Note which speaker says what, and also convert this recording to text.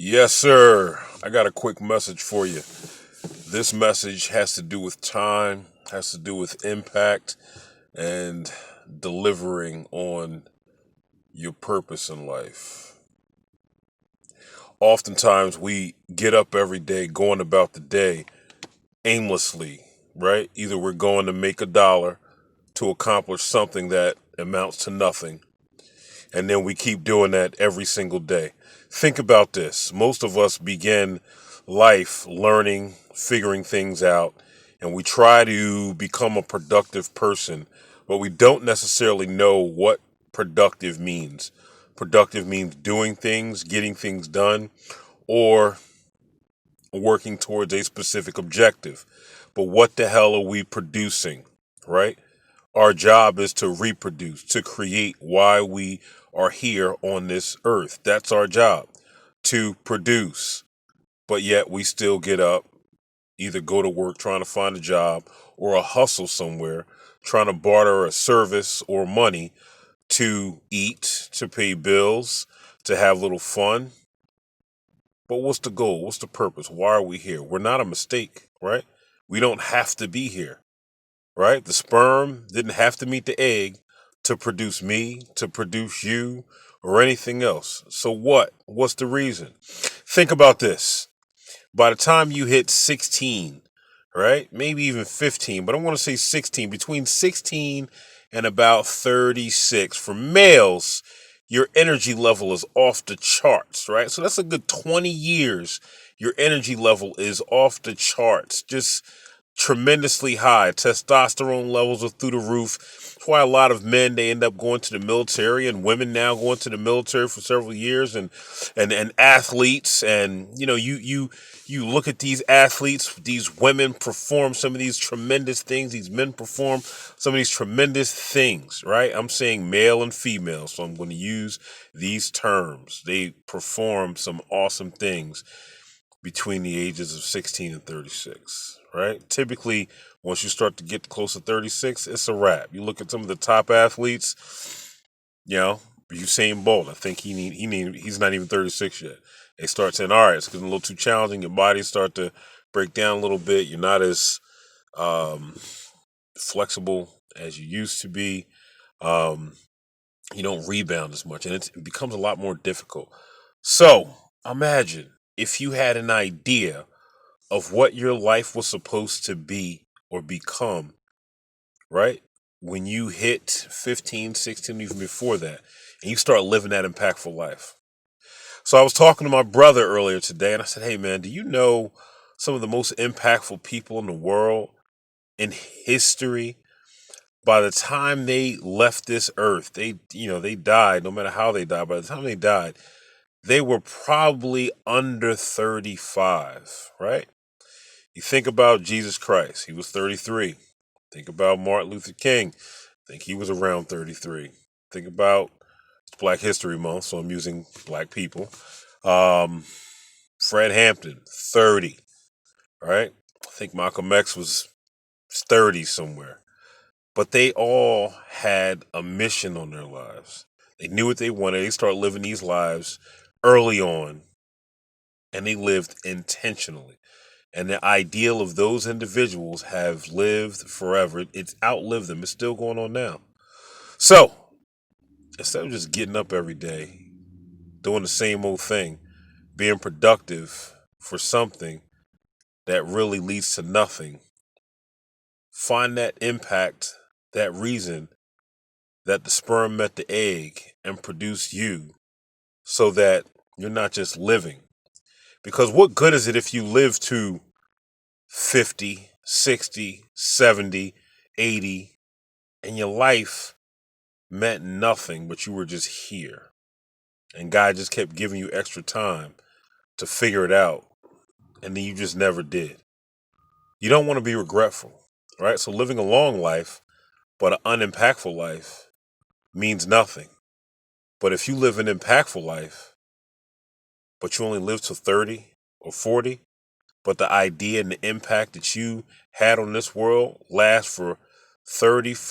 Speaker 1: Yes, sir. I got a quick message for you. This message has to do with time, has to do with impact, and delivering on your purpose in life. Oftentimes, we get up every day going about the day aimlessly, right? Either we're going to make a dollar to accomplish something that amounts to nothing, and then we keep doing that every single day. Think about this. Most of us begin life learning, figuring things out, and we try to become a productive person, but we don't necessarily know what productive means. Productive means doing things, getting things done, or working towards a specific objective. But what the hell are we producing, right? Our job is to reproduce, to create why we are here on this earth. That's our job, to produce. But yet we still get up, either go to work trying to find a job or a hustle somewhere, trying to barter a service or money to eat, to pay bills, to have a little fun. But what's the goal? What's the purpose? Why are we here? We're not a mistake, right? We don't have to be here, right? The sperm didn't have to meet the egg to produce me, to produce you, or anything else. So what? What's the reason? Think about this. By the time you hit 16, right? Maybe even 15, but I want to say 16, between 16 and about 36 for males, your energy level is off the charts, right? So that's a good 20 years. Your energy level is off the charts. Just tremendously high. Testosterone levels are through the roof. That's why a lot of men, they end up going to the military, and women now going to the military for several years, and athletes. And you look at these athletes, these women perform some of these tremendous things, these men perform some of these tremendous things, right? I'm saying male and female, so I'm going to use these terms. They perform some awesome things between the ages of 16 and 36, right? Typically, once you start to get close to 36, it's a wrap. You look at some of the top athletes, you know, Usain Bolt. I think he's not even 36 yet. They start saying, all right, it's getting a little too challenging. Your body start to break down a little bit. You're not as um, flexible as you used to be. Um, you don't rebound as much, and it becomes a lot more difficult. So imagine if you had an idea of what your life was supposed to be or become, right? When you hit 15, 16, even before that, and you start living that impactful life. So I was talking to my brother earlier today, and I said, hey, man, do you know some of the most impactful people in the world, in history? By the time they left this earth, they died, no matter how they died. By the time they died, they were probably under 35, right? You think about Jesus Christ, he was 33. Think about Martin Luther King, I think he was around 33. Think about it's Black History Month, so I'm using black people. Um, Fred Hampton, 30, right? I think Malcolm X was 30 somewhere. But they all had a mission on their lives. They knew what they wanted. They started living these lives early on, and they lived intentionally. And the ideal of those individuals have lived forever. It's outlived them. It's still going on now. So instead of just getting up every day, doing the same old thing, being productive for something that really leads to nothing, find that impact, that reason that the sperm met the egg and produced you so that you're not just living. Because what good is it if you live to 50, 60, 70, 80, and your life meant nothing, but you were just here? And God just kept giving you extra time to figure it out, and then you just never did. You don't want to be regretful, right? So living a long life, but an unimpactful life means nothing. But if you live an impactful life, but you only live to 30 or 40, but the idea and the impact that you had on this world lasts for 30, 40